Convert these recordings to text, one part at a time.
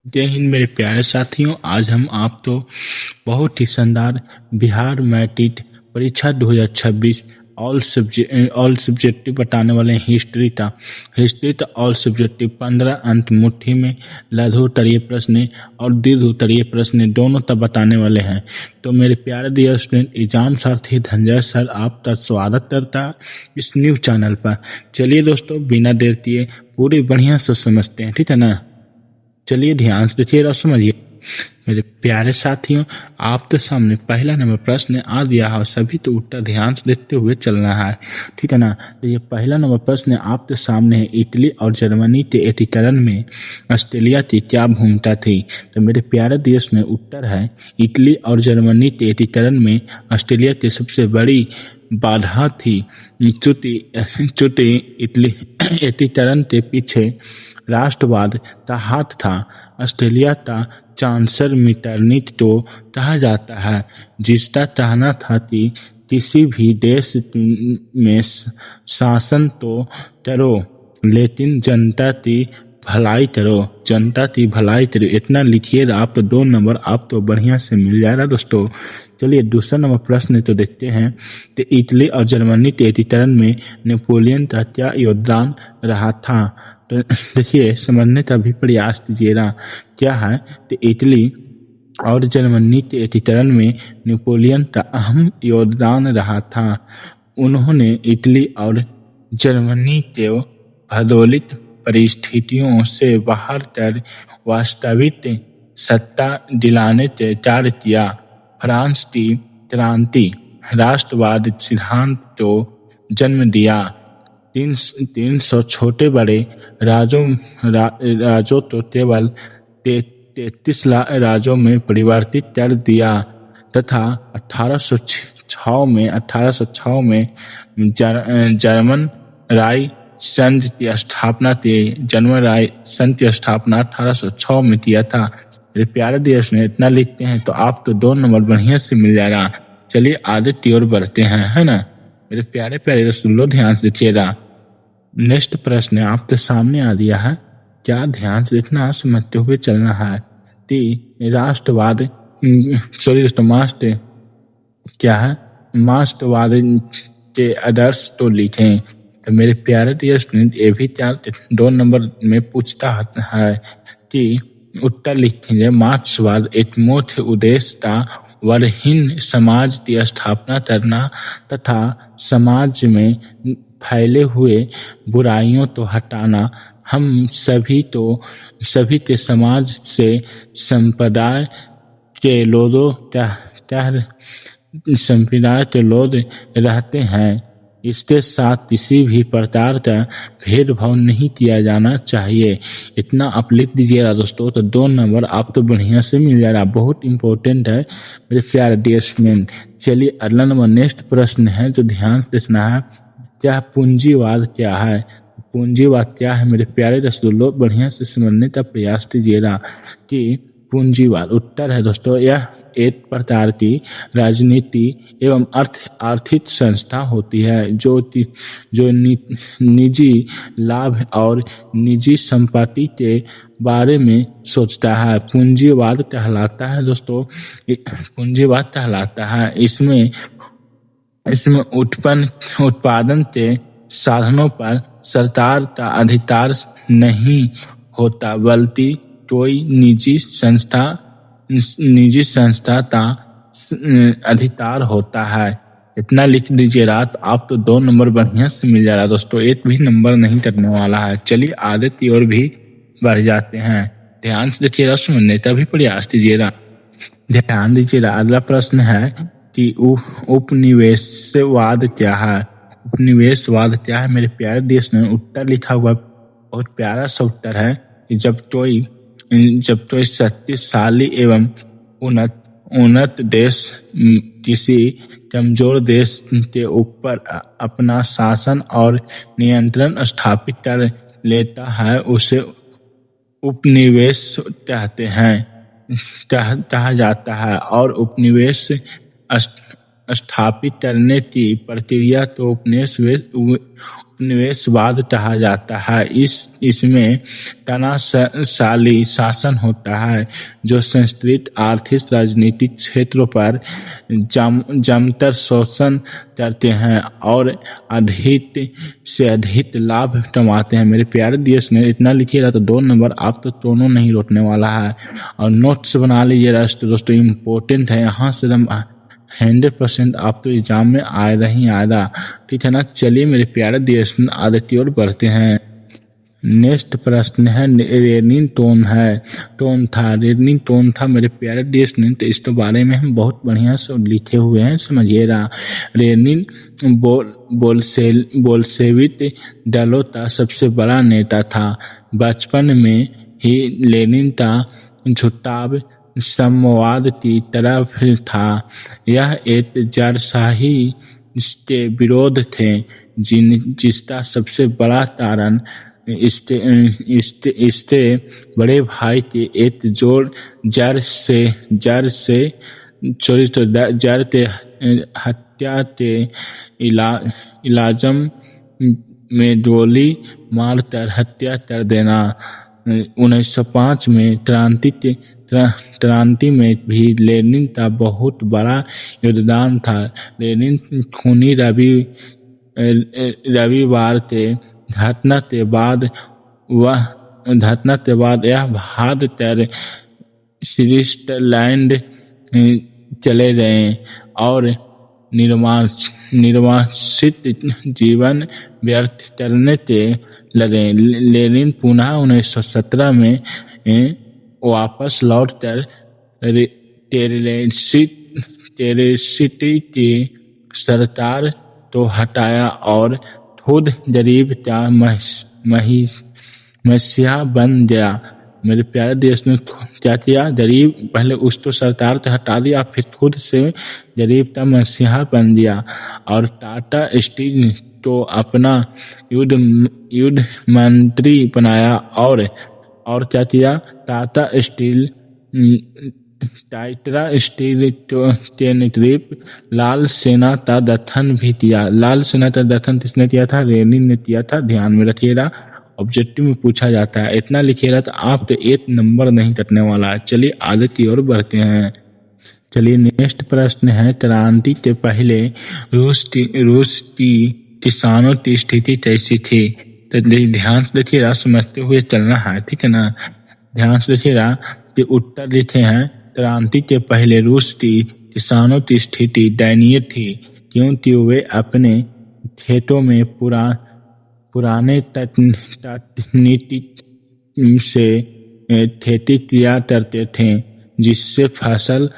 जय हिंद मेरे प्यारे साथियों। आज हम आपको बहुत ही शानदार बिहार मैट्रिक परीक्षा 2026 ऑल सब्जेक्टिव बताने वाले हैं। हिस्ट्री का ऑल सब्जेक्टिव 15 अंक मुट्ठी में लघु उत्तरीय प्रश्न और दीर्घ उत्तरीय प्रश्न दोनों तक बताने वाले हैं। तो मेरे प्यारे डियर स्टूडेंट, एग्जाम साथी धनंजय सर आपका स्वागत करता है इस न्यूज चैनल पर। चलिए दोस्तों, बिना देर किए पूरी बढ़िया से समझते हैं, ठीक है ना। चलिए ध्यान से देखिए और समझिए मेरे प्यारे साथियों। आपके सामने पहला नंबर प्रश्न आ दिया है, सभी तो उत्तर ध्यान से देखते हुए चलना है, ठीक है ना। तो ये पहला नंबर प्रश्न आपके सामने है, इटली और जर्मनी के एकीकरण में ऑस्ट्रेलिया की क्या भूमिका थी। तो मेरे प्यारे देश में उत्तर है, इटली और जर्मनी के एकीकरण में ऑस्ट्रेलिया की सबसे बड़ी बाधा थी। चूंकि इटली एकीकरण के पीछे राष्ट्रवाद का हाथ था। ऑस्ट्रेलिया का चांसलर मीटरनिच को कहा जाता है, जिसका कहना था कि किसी भी देश में शासन तो करो लेकिन जनता की भलाई करो। इतना लिखिए, आप 2 नंबर आपको बढ़िया से मिल जाएगा दोस्तों। चलिए दूसरा नंबर प्रश्न तो देखते हैं कि इटली और जर्मनी के एकीकरण में नेपोलियन का क्या योगदान रहा था। तो देखिए समझने का भी प्रयास कीजिएगा। क्या है कि इटली और जर्मनी के एकीकरण में नेपोलियन का अहम योगदान रहा था। उन्होंने इटली और जर्मनी के भौगोलिक परिस्थितियों से बाहर कर वास्तविक सत्ता दिलाने से कार्य किया। फ्रांस की क्रांति राष्ट्रवाद सिद्धांत को जन्म दिया। 300 छोटे बड़े राज्यों तो केवल 33 राज्यों में परिवर्तित कर दिया तथा 1806 में जर्मन राय संघ की स्थापना 1806 में किया था। मेरे प्यारे देश में इतना लिखते हैं तो आपको 2 नंबर बढ़िया से मिल जाएगा। चलिए आगे की ओर बढ़ते हैं, है ना। मेरे प्यारे प्यारे रसूलों, ध्यान से देखिएगा। नेक्स्ट प्रश्न आपके सामने आ दिया है, क्या ध्यान से देखना, समझते हुए चलना है। राष्ट्रवाद क्या है, मास्टरवाद के आदर्श तो लिखें। तो मेरे प्यारे डियर स्टूडेंट, ये भी 2 नंबर में पूछता है कि उत्तर लिखेंगे। मार्क्सवाद एक मुख्य उद्देश्य था वर्णहीन समाज की स्थापना करना तथा समाज में फैले हुए बुराइयों को हटाना। हम सभी के समाज से संप्रदाय के लोग रहते हैं। इसके साथ किसी भी प्रकार का भेदभाव नहीं किया जाना चाहिए। इतना आप लिख दीजिएगा दोस्तों, तो 2 नंबर आपको बढ़िया से मिल जाएगा। बहुत इंपॉर्टेंट है मेरे प्यारे डियर स्टूडेंट। चलिए अगला नंबर नेक्स्ट प्रश्न है जो ध्यान से देखना है, क्या पूंजीवाद क्या है। पूंजीवाद क्या है मेरे प्यारे रसूलों, बढ़िया से समझने का प्रयास कीजिएगा कि पूंजीवाद उत्तर है दोस्तों, यह एक प्रकार की राजनीति एवं आर्थिक संस्था होती है जो निजी लाभ और निजी संपत्ति के बारे में सोचता है। पूंजीवाद कहलाता है दोस्तों, पूंजीवाद कहलाता है। इसमें उत्पादन के साधनों पर सरकार का अधिकार नहीं होता, बल्कि कोई निजी संस्था का अधिकार होता है। इतना लिख दीजिएगा तो आप तो 2 नंबर बढ़िया से मिल जा रहा दोस्तों, एक भी नंबर नहीं करने वाला है। चलिए आगे की ओर भी बढ़ जाते हैं। ध्यान से देखिएगा, समझने का भी प्रयास कीजिएगा। ध्यान दीजिएगा, अगला प्रश्न है कि उपनिवेशवाद क्या है। उपनिवेशवाद क्या है मेरे प्यारे देश में, उत्तर लिखा हुआ बहुत प्यारा सा उत्तर है कि जब कोई शक्तिशाली एवं उन्नत देश किसी कमजोर देश के ऊपर अपना शासन और नियंत्रण स्थापित कर लेता है, उसे उपनिवेश कहा जाता है। और स्थापित करने की प्रक्रिया को उपनिवेशवाद कहा जाता है। इसमें तानाशाही शासन होता है जो संस्कृत आर्थिक राजनीतिक क्षेत्रों पर जमकर शोषण करते हैं और अधिक से अधिक लाभ कमाते हैं। मेरे प्यारे देश ने इतना लिखिएगा तो 2 नंबर आप तो दोनों नहीं रोकने वाला है। और नोट्स बना लीजिएगा दोस्तों, इम्पोर्टेंट है, यहाँ से हम 100% आप तो एग्जाम में आएगा ही आएगा, ठीक है ना। चलिए मेरे प्यारे देश में आगे की ओर बढ़ते हैं। नेक्स्ट प्रश्न है रेनिन टोन था मेरे प्यारे देश ने, तो इसके बारे में हम बहुत बढ़िया से लिखे हुए हैं, समझिएगा। रेनिन बोल्शेविक दलों का सबसे बड़ा नेता था। बचपन में ही लेनिन का झुकाव साम्यवाद की तरफ था। यह एक जारशाही के विरोध थे जिसका सबसे बड़ा कारण इसके बड़े भाई के एक जड़ के हत्या के इलाजम में गोली मारकर हत्या कर देना। 1905 में क्रांति में भी लेनिन का बहुत बड़ा योगदान था। लेनिन खूनी रविवार के घटना के बाद यह भाग कर स्विट्जरलैंड चले गए और निर्वासित जीवन व्यर्थ करने के लगे। लेनिन पुनः 1917 में वापस लौटकर टेरेसिटी की सरकार को हटाया और खुद गरीब का मसीहा बन गया। मेरे प्यारे देश ने क्या किया, गरीब पहले उसको सरकार से हटा दिया, फिर खुद से गरीब का मसीहा बन दिया और टाटा स्टील को अपना युद्ध मंत्री बनाया और क्या किया, टाटा स्टील के नेतृत्व लाल सेना का गठन भी किया। लाल सेना का गठन किसने किया था, लेनिन ने किया था, ध्यान में रखिएगा, ऑब्जेक्टिव में पूछा जाता है। इतना लिखिएगा तो आप तो 1 नंबर नहीं कटने वाला है। चलिए आगे की ओर बढ़ते हैं। चलिए नेक्स्ट प्रश्न है, क्रांति के पहले रूस की किसानों की स्थिति कैसी थी। तो ध्यान से देखिएगा, समझते हुए चलना है, ठीक है ना। ध्यान से देखिएगा कि उत्तर लिखे हैं, क्रांति के पहले रूस की किसानों की स्थिति दयनीय थी क्योंकि वे अपने खेतों में पुराने तकनीकी से खेती किया करते थे, जिससे फसल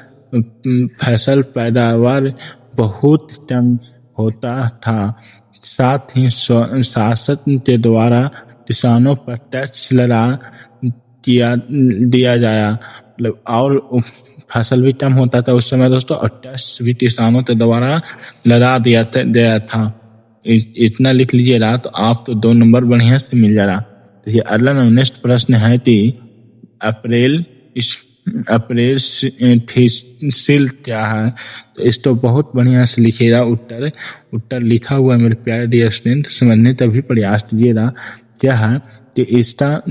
पैदावार बहुत कम होता था। साथ ही शासन के द्वारा किसानों पर टैक्स दिया जाया, मतलब और फसल भी कम होता था उस समय दोस्तों, और टैक्स भी किसानों के द्वारा लगा दिया था। इतना लिख लीजिएगा तो आप तो 2 नंबर बढ़िया से मिल जाएगा। तो ये अगला नेक्स्ट प्रश्न है कि अप्रैल सील क्या है। तो इसको बहुत बढ़िया से लिखिएगा, उत्तर लिखा हुआ है मेरे प्यारे डियर स्टूडेंट, समझने का भी प्रयास कीजिएगा। क्या है कि इसका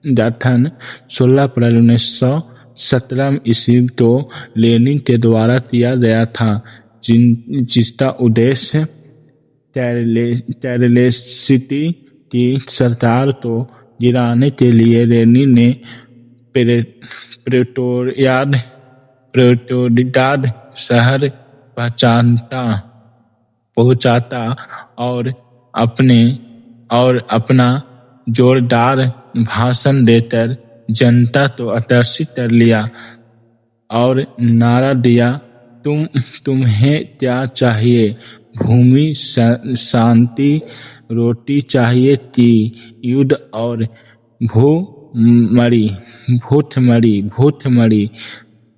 गठन 16 अप्रैल 1917 ईस्वी को लेनिन के द्वारा किया गया था, जिसका उद्देश्य टेरेसिटी की सरकार को गिराने के लिए लेनिन ने प्रेटोरियाद शहर पहुंचाता और अपना जोरदार भाषण देकर जनता को आकर्षित कर लिया और नारा दिया, तुम्हें क्या चाहिए, भूमि, शांति, रोटी चाहिए कि युद्ध और भूखमरी।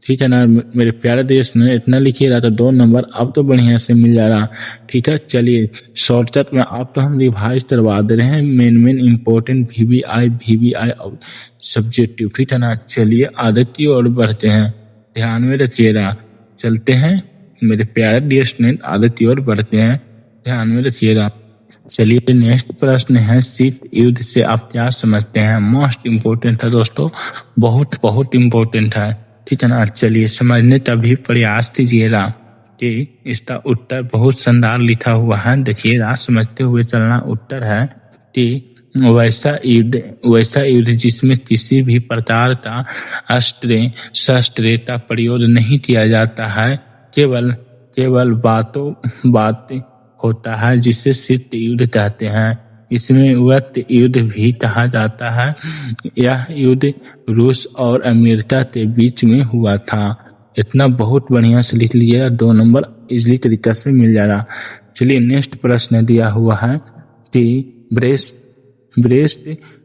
ठीक है ना मेरे प्यारे देश ने, इतना लिखिएगा तो 2 नंबर अब तो बढ़िया से मिल जा रहा। ठीक है, चलिए शॉर्टकट में आप तो हम रिवाइज करवा दे रहे हैं, मेन इम्पोर्टेंट VBI और सब्जेक्टिव। ठीक है ना, चलिए आगे की ओर बढ़ते हैं, ध्यान में रखिएगा। चलते हैं मेरे प्यारे डियर स्टूडेंट आगे की ओर बढ़ते हैं, ध्यान में रखिएगा। चलिए नेक्स्ट प्रश्न है, शीत युद्ध से आप क्या समझते हैं? मोस्ट इम्पोर्टेंट है दोस्तों, बहुत बहुत इम्पोर्टेंट है, ठीक है ना। चलिए समझने का भी प्रयास कीजिएगा कि इसका उत्तर बहुत शानदार लिखा हुआ है। देखिएगा, समझते हुए चलना। उत्तर है कि वैसा युद्ध जिसमें किसी भी प्रकार का अस्त्र शस्त्र का प्रयोग नहीं किया जाता है, केवल बातें होता है, जिसे शीत युद्ध कहते हैं। इसमें वक्त युद्ध भी कहा जाता है। यह युद्ध रूस और अमेरिका के बीच में हुआ था। इतना बहुत बढ़िया से लिख लीजिएगा, 2 नंबर इजली तरीका से मिल जाएगा। चलिए नेक्स्ट प्रश्न दिया हुआ है कि ब्रेस्ट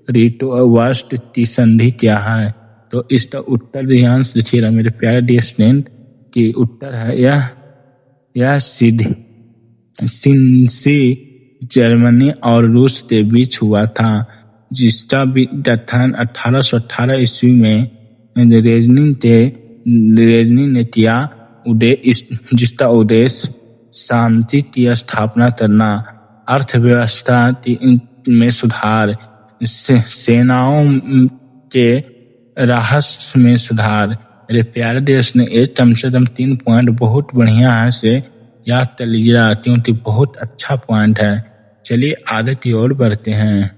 लिटोवास्ट की संधि क्या है? तो इसका उत्तर ध्यान से लिखिएगा मेरे प्यारे डियर स्टूडेंट, कि उत्तर है यह सिंसी जर्मनी और रूस के बीच हुआ था, जिसका गठन 1818 ईस्वी में रेजनी ने किया, जिसका उद्देश्य शांति की स्थापना करना, अर्थव्यवस्था में सुधार, सेनाओं के राहत में सुधार। मेरे प्यारे देश ने एक कम से कम 3 पॉइंट बहुत बढ़िया है से याद कर लीजिएगा, क्योंकि बहुत अच्छा पॉइंट है। चलिए आगे की ओर बढ़ते हैं।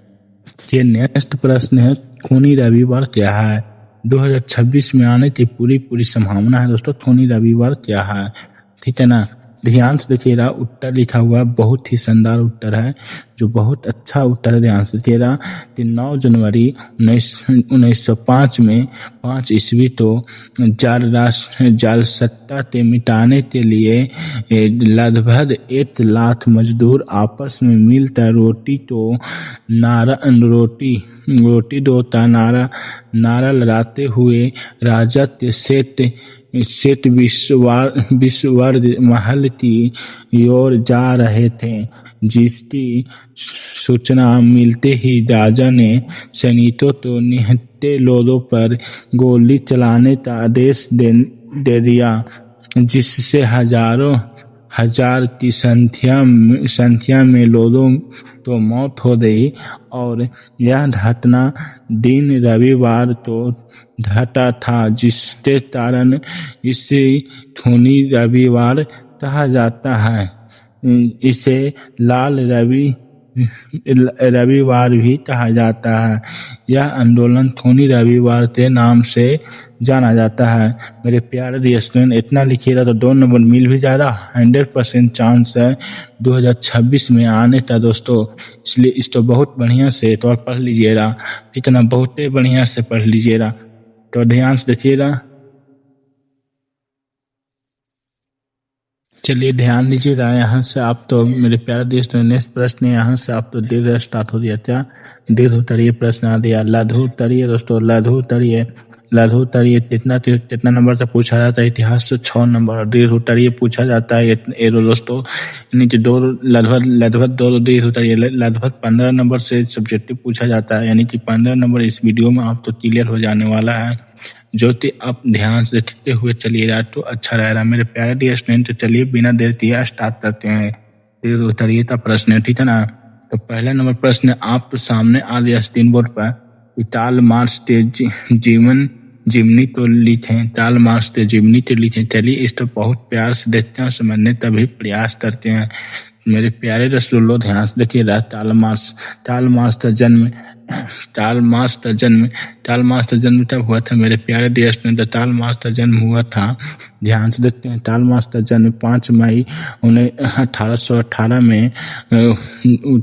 ये नेक्स्ट प्रश्न है, खूनी रविवार क्या है? 2026 में आने की पूरी संभावना है दोस्तों। खूनी रविवार क्या है, ठीक है ना। ध्यान से देखिएगा, उत्तर लिखा हुआ बहुत ही शानदार उत्तर है, जो बहुत अच्छा उत्तर है। ध्यान से देखिएगा कि 9 जनवरी 1905 में 5 ईस्वी तो जाल सत्ता के मिटाने के लिए लगभग 1 लाख मजदूर आपस में मिलकर रोटी दो का नारा लगाते हुए राजा के सेठ विश्ववर्ध महल की ओर जा रहे थे, जिसकी सूचना मिलते ही राजा ने सैनिकों को निहत्थे लोगों पर गोली चलाने का आदेश दे दिया, जिससे हजार की संख्या में लोगों तो मौत हो गई। और यह घटना दिन रविवार को घटा था, जिसके कारण इसे खूनी रविवार कहा जाता है। इसे लाल रविवार भी कहा जाता है। यह आंदोलन खूनी रविवार के नाम से जाना जाता है। मेरे प्यारे डियर स्टूडेंट, इतना लिखिएगा तो 2 नंबर मिल भी जाएगा। 100% चांस है 2026 में आने का दोस्तों, इसलिए इसको बहुत बढ़िया से एक बार पढ़ लीजिएगा, इतना बहुत बढ़िया से पढ़ लीजिएगा। तो ध्यान से देखिएगा। चलिए ध्यान दीजिएगा, यहाँ से आप तो मेरे प्यारे देश में नेक्स्ट प्रश्न है, यहाँ से आप तो देर स्टार्ट हो दिया क्या? देर उत्तरीय प्रश्न आ दिया, लघु उत्तरीय दोस्तों, लघु उत्तरीय कितना नंबर से पूछा जाता है? इतिहास से 6 नंबर। दीर्घ उत्तरीय पूछा जाता है एरो दोस्तों, यानी कि लगभग 2 दीर्घ उत्तरीय लगभग 15 नंबर से सब्जेक्टिव पूछा जाता है, यानी कि 15 नंबर इस वीडियो में आप तो क्लियर हो जाने वाला है, जो कि आप ध्यान से देखते हुए चलिएगा तो अच्छा रहेगा मेरे प्यारे डियर स्टूडेंट। चलिए बिना देर किए स्टार्ट करते हैं दीर्घ उत्तरीय का प्रश्न, ठीक है ना। तो पहला नंबर प्रश्न आप तो सामने आ गया स्क्रीन बोर्ड पर, टाल मार्च ते जिमनी तो लिखे, टाल मार्च ते जिमनी तो लिखे। चलिए इसको बहुत प्यार से देखते हैं, समझने का भी प्रयास करते हैं मेरे प्यारे रसूलो। ध्यान से देखिएगा, टाल मार्च का जन्म तब हुआ था मेरे प्यारे देश में। टाल मार्च का जन्म हुआ था, ध्यान से देखते हैं। टाल मार्च का जन्म 5 मई 1818 में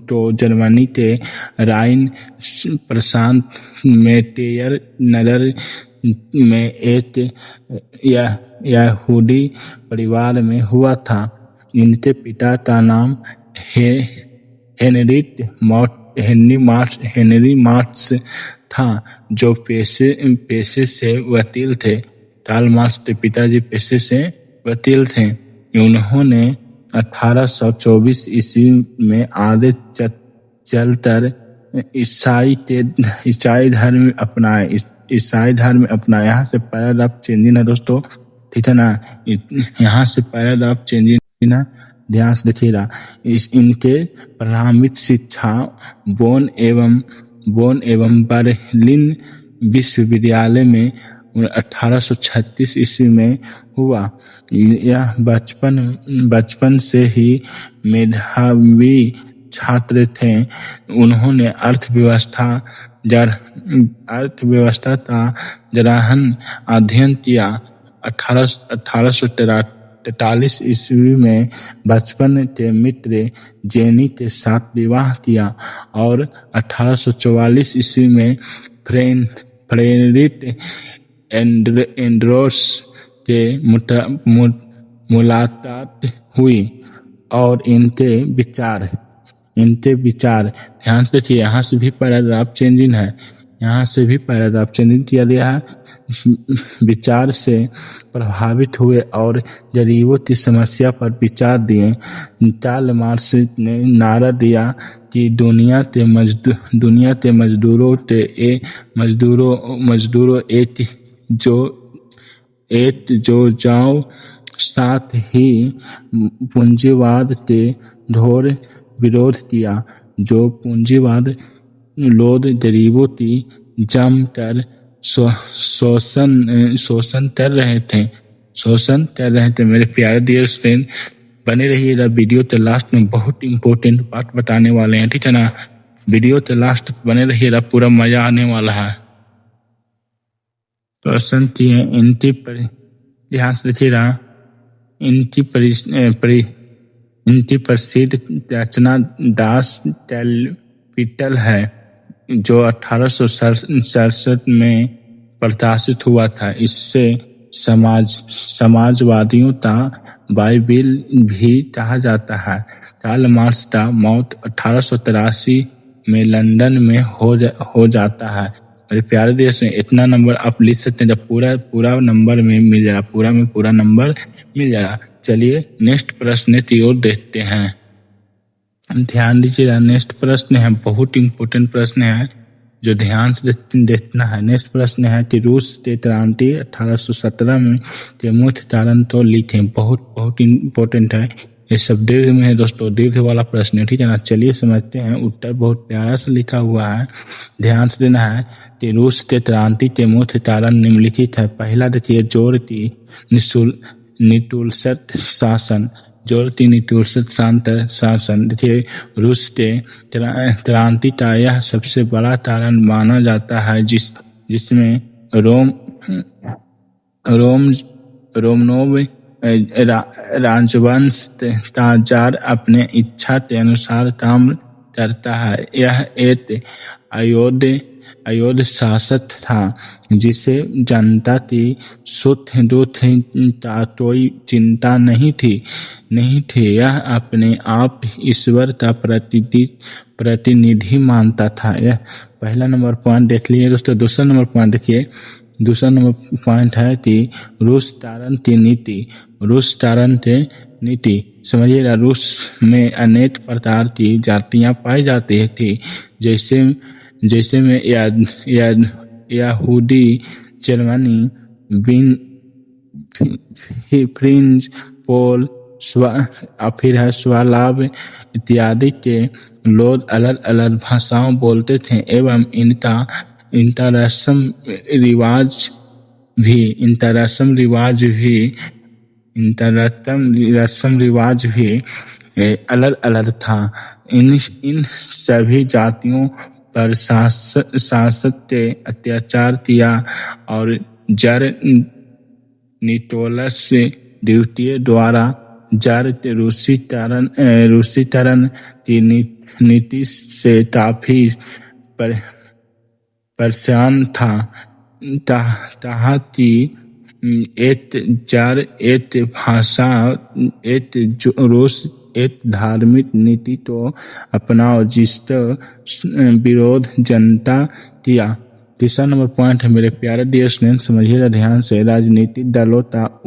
तो जर्मनी के राइन प्रशांत मेटेयर नगर में एक यहूदी परिवार में हुआ था। इनके पिता का नाम हेनरी मार्क्स था, जो पेशे से वकील थे। टाल मार्क्स के पिताजी पेशे से वकील थे। उन्होंने 1824 ईस्वी में आगे चलकर ईसाई धर्म अपनाया। यहाँ से पैराग्राफ चेंजिंग है दोस्तों, ठीक है ना। यहाँ से पैराग्राफ चेंजिंग ना, ध्यान से देखिएगा। इनके प्रारंभिक शिक्षा बोन एवं बर्लिन विश्वविद्यालय में 1836 ईस्वी में हुआ। यह बचपन से ही मेधावी छात्र थे। उन्होंने अर्थव्यवस्था का गहन अध्ययन किया। 1843 ईस्वी में बचपन के मित्र जेनी के साथ विवाह किया और 1844 ईस्वी में फ्रेडरिक एंड्रोस के मुलाकात हुई और इनके विचार ध्यान से देखिए। यहाँ से भी पैराग्राफ चेंजिंग है, यहाँ से भी पैराग्राफ चेंजिंग किया गया है। विचार से प्रभावित हुए और गरीबों की समस्या पर विचार दिए। कार्ल मार्क्स ने नारा दिया कि दुनिया के मजदूरों एक जो जाओ, साथ ही पूंजीवाद के घोर विरोध किया। जो पूंजीवाद लोग गरीबों की जमकर शोषण कर रहे थे। मेरे प्यारे डियर फ्रेंड, बने रहिएगा वीडियो के लास्ट में, बहुत इंपॉर्टेंट बात बताने वाले हैं, ठीक है ना। वीडियो के लास्ट बने रहिएगा, पूरा मजा आने वाला है। प्रश्न की है इनकी ध्यान से देखिएगा। इनकी प्रसिद्ध रचना दास कैपिटल है, जो 1867 में प्रकाशित हुआ था। इससे समाजवादियों का बाइबिल भी कहा जाता है। कार्ल मार्क्स का मौत 1883 में लंदन में हो जाता है। मेरे प्यारे देश में इतना नंबर आप लिख सकते हैं, जब पूरा नंबर में मिल जाएगा, पूरा नंबर मिल जाएगा। चलिए नेक्स्ट प्रश्न की ओर देखते हैं। ध्यान दीजिएगा, नेक्स्ट प्रश्न है बहुत इंपॉर्टेंट प्रश्न है, जो ध्यान से देखना है। नेक्स्ट प्रश्न है कि रूस के क्रांति 1817 में के मुख्य कारण तो लिखे। बहुत इंपॉर्टेंट है, ये सब दीर्घ में है दोस्तों, दीर्घ वाला प्रश्न है, ठीक है ना। चलिए समझते हैं। उत्तर बहुत प्यारा से लिखा हुआ है, ध्यान से देना है कि रूस के क्रांति के मुख्य कारण निम्नलिखित है। पहला देखिए, जोर की निटुलसत शासन। देखिए, रूस के क्रांति का यह सबसे बड़ा कारण माना जाता है, जिसमें रोमनोव राजवंश का जार अपने इच्छा के अनुसार काम करता है। यह एक अयोध्य शासक था, जिसे जनता की सुख दुख का कोई चिंता नहीं थी। यह अपने आप ईश्वर का प्रतिनिधि मानता था। यह पहला नंबर पॉइंट देख लिए दोस्तों। दूसरा नंबर पॉइंट देखिए, दूसरा नंबर पॉइंट है कि रूस तारण की नीति। समझिएगा, रूस में अनेक प्रकार की जातियां पाई जाती थी, जैसे में यहूदी, जर्मनी, फ्रेंच, पोल, फिर है स्वालाव इत्यादि के लोग अलग अलग भाषाओं बोलते थे एवं इनका रस्म रिवाज भी अलग अलग था। इन सभी जातियों पर शासक के अत्याचार किया और जार निकोलस द्वितीय द्वारा जार के रूसीकरण की नीति से काफी परेशान था। कहा कि एक जार, एक भाषा, एक रूस, एक धार्मिक नीति को अपनाओ, जिसका विरोध जनता किया। तीसरा नंबर पॉइंट है मेरे प्यारे डियर स्टूडेंट, समझिएगा ध्यान से, राजनीतिक दलों का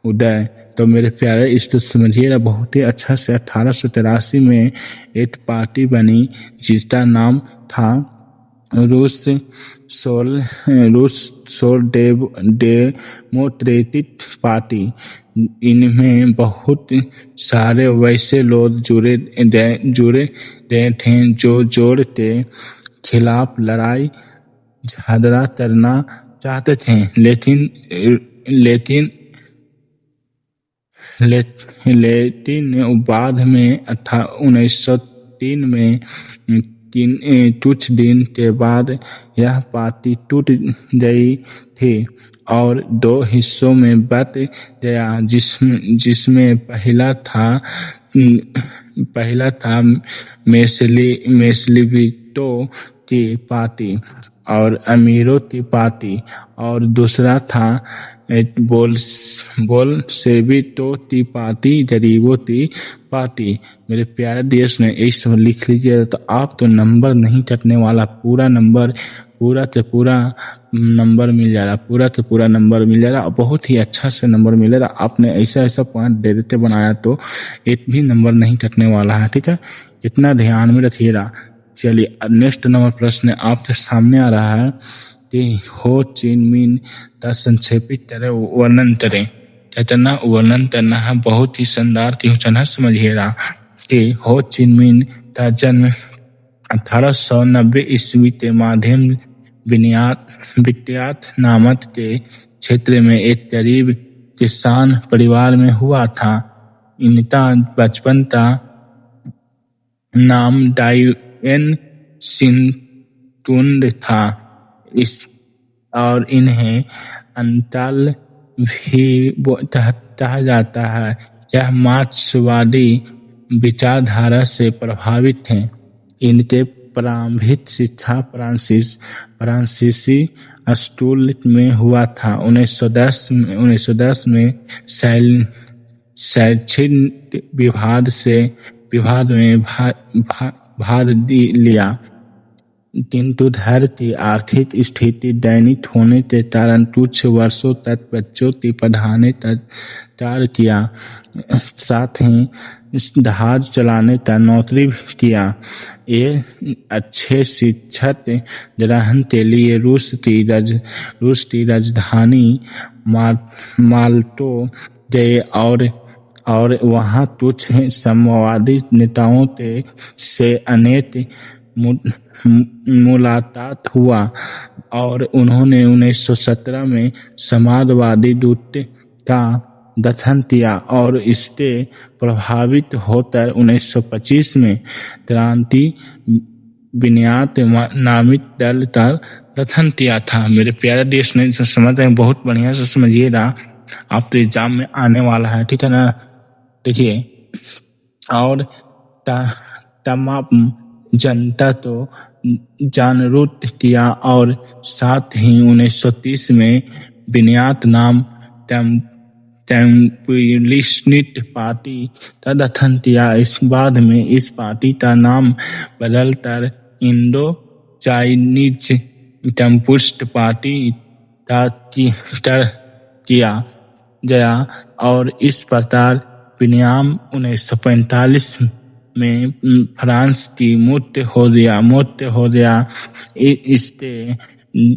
उदय। तो मेरे प्यारे इसको समझिएगा बहुत ही अच्छा से। 1883 में एक पार्टी बनी जिसका नाम था रूस सोल डेमोक्रेटिक पार्टी। इनमें बहुत सारे वैसे लोग जुड़े गए थे जो जोड़ के खिलाफ लड़ाई झगड़ा करना चाहते थे, लेकिन बाद में 1903 में कुछ दिन के बाद यह पार्टी टूट गई थी और दो हिस्सों में बट गया, जिसमें पहला था मेस्लिविटो की पार्टी और अमीरों की पार्टी और दूसरा था बोल्शेविकों की पार्टी, गरीबों की पार्टी। मेरे प्यारे देश ने इस समय लिख लीजिए, तो आप तो नंबर नहीं कटने वाला, पूरा से पूरा नंबर मिल जा रहा, पूरा नंबर मिल जा रहा, बहुत ही अच्छा से नंबर मिलेगा। आपने ऐसा पॉइंट दे देते बनाया तो एक भी नंबर नहीं कटने वाला है, ठीक है, इतना ध्यान में रखिएगा। चलिए नेक्स्ट नंबर प्रश्न आपके सामने आ रहा है कि हो चिन मिन का संक्षेपित तरह वर्णन करें। इतना वर्णन करना है, बहुत ही शानदार क्वेश्चन है, समझिएगा कि हो चिन मिन का जन्म 1890 ईस्वी के मध्यम बिट्यात नामक के क्षेत्र में एक गरीब किसान परिवार में हुआ था। इनका बचपन का नाम डायन सिंटुंड था और इन्हें अंताल भी कहा जाता है। यह मार्क्सवादी विचारधारा से प्रभावित थे। इनके प्रारंभिक शिक्षा फ्रांसीसी स्कूल में हुआ था। 1910 में शैक्षिक विभाग में भाग लिया, किंतु घर की आर्थिक स्थिति दयनीय होने के कारण कुछ वर्षों तक बच्चों की पढ़ाने तक कार्य किया, साथ ही जहाज चलाने का नौकरी भी किया। ये अच्छे शिक्षक ग्रहण के लिए रूस की राजधानी माल्टो गए और वहाँ कुछ साम्यवादी नेताओं से अनेक मुलाकात हुआ और उन्होंने 1917 में समाजवादी दूत का गठन किया और इससे प्रभावित होकर 1925 में क्रांति विन्यात नामित दल का गठन किया था। मेरे प्यारे देश ने समझ रहे हैं, बहुत बढ़िया से समझिएगा, आप तो एग्जाम में आने वाला है, ठीक है ना। देखिए, और तमाम जनता तो जागरूक किया और साथ ही 1930 में विन्यात नाम टेम्पलिस्ट पार्टी का गठन किया। इस बाद में इस पार्टी का नाम बदलकर इंडो चाइनीज टेम्पलिस्ट पार्टी किया गया और इस प्रकार विनियाम 1945 में फ्रांस की मृत्यु हो गया। इसके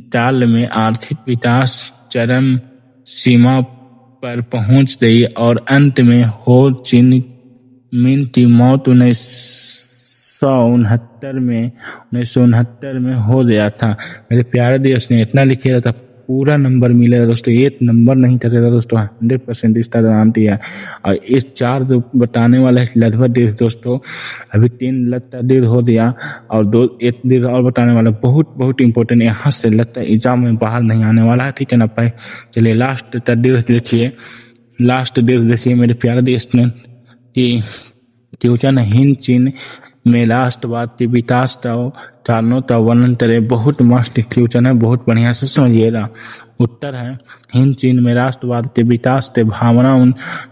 काल में आर्थिक विकास चरम सीमा पर पहुंच गई और अंत में हो चिन मिन की मौत 1969 में हो गया था। मेरे प्यारे देश ने इतना लिखा था, पूरा नंबर मिलेगा दोस्तों, एक नंबर नहीं करेगा दोस्तों, 100% इसका गारंटी है। और इस 4 बताने वाला है लगभग देश दोस्तों, अभी 3 लगता देर हो गया और एक देर और बताने वाला, बहुत इंपॉर्टेंट, यहाँ से लगता है एग्जाम में बाहर नहीं आने वाला है, ठीक है ना भाई। चलिए लास्ट देश देखिए मेरे प्यारे देश ने कि क्योंकि हिंद चीन में राष्ट्रवाद के विकास कारणों का वर्णन करें। बहुत मस्त क्वेश्चन है, बहुत बढ़िया से समझिएगा। उत्तर है, हिंद चीन में राष्ट्रवाद के विकास के भावना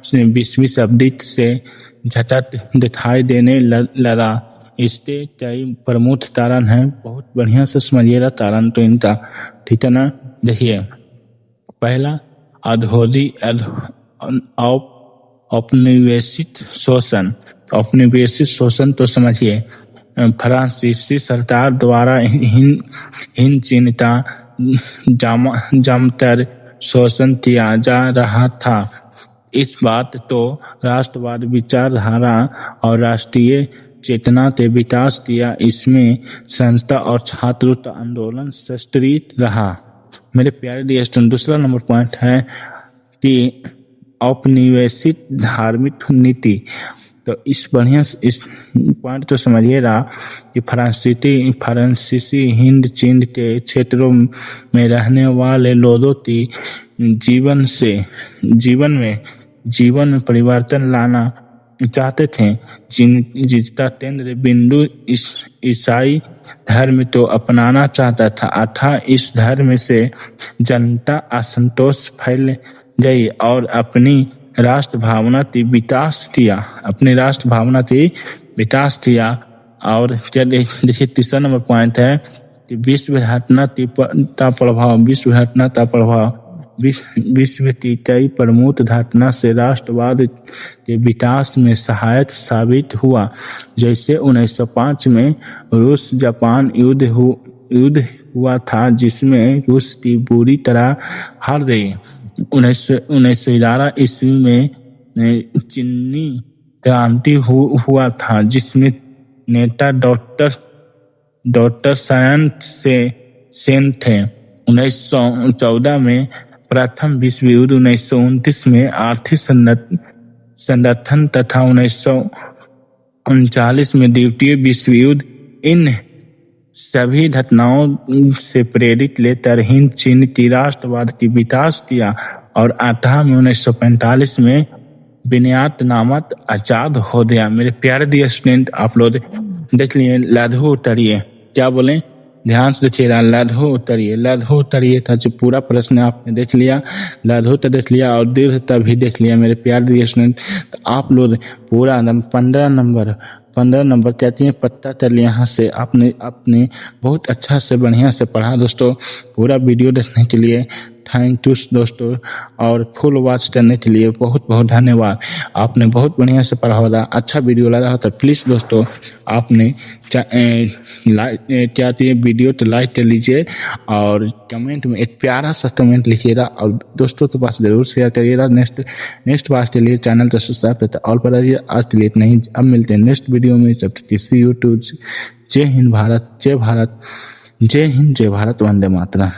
20वीं शताब्दी से झटक दिखाई देने लगा। इसके कई प्रमुख कारण हैं, बहुत बढ़िया से समझिएगा कारण तो इनका, ठीक है ना। देखिए, पहला औद्योगिक औपनिवेशिक शोषण तो समझिए, फ्रांसीसी सरकार द्वारा हिंद चीनता जमकर शोषण किया जा रहा था। इस बात तो राष्ट्रवाद विचारधारा और राष्ट्रीय चेतना के विकास किया। इसमें संस्था और छात्रत्व आंदोलन सशस्त्र रहा। मेरे प्यारे देश स्टूडेंट, दूसरा नंबर पॉइंट है कि औपनिवेशिक धार्मिक नीति। तो इस पॉइंट तो समझिएगा कि फ्रांसीसी हिंद चीन के क्षेत्रों में रहने वाले लोगों की जीवन में परिवर्तन लाना चाहते थे, जिसका केंद्र बिंदु ईसाई धर्म तो अपनाना चाहता था। अतः इस धर्म से जनता असंतोष फैल गई और अपनी राष्ट्र भावना की विकास किया। और देखिए तीसरा नंबर पॉइंट है कि विश्व की कई प्रमुख घटना से राष्ट्रवाद के विकास में सहायक साबित हुआ। जैसे 1905 में रूस जापान युद्ध हुआ था, जिसमें रूस की बुरी तरह हार गई। 1911 ईस्वी में चीनी क्रांति हुआ था, जिसमें नेता डॉक्टर सेन थे। 1914 में प्रथम विश्व युद्ध, 1929 में आर्थिक संगठन तथा 1939 में द्वितीय विश्व युद्ध। इन सभी घटनाओं से प्रेरित लेकर हिंद चीन की राष्ट्रवाद की विकास किया और अतः में 1945 में वियतनाम आजाद हो गया। मेरे प्यारे दिए स्टूडेंट, आप लोग देख लिए लद्दाख उतरिए, क्या बोलें, ध्यान से देखिएगा, लद्दाख उतरिए था। जो पूरा प्रश्न आपने देख लिया, लद्दाख देख लिया और दीर्घता भी देख लिया। मेरे प्यारे दिए स्टूडेंट, तो आप लोग पूरा 15 नंबर कहती हैं पत्ता चल यहाँ से आपने बहुत अच्छा से बढ़िया से पढ़ा। दोस्तों पूरा वीडियो देखने के लिए थैंक यू दोस्तों, और फुल वॉच करने के लिए बहुत बहुत धन्यवाद। आपने बहुत बढ़िया से पढ़ा होगा, अच्छा वीडियो लगा हो तो प्लीज़ दोस्तों आपने क्या चाहिए वीडियो तो लाइक कर लीजिए और कमेंट में एक प्यारा सा कमेंट लिखिएगा और दोस्तों के पास जरूर शेयर करिएगा। नेक्स्ट बात के लिए चैनल को सब्सक्राइब करते ऑल पर रहिए। आज के लिए नहीं, अब मिलते हैं नेक्स्ट वीडियो में। सब किसी यूट्यूब। जय हिंद, जय भारत, वंदे मातरम।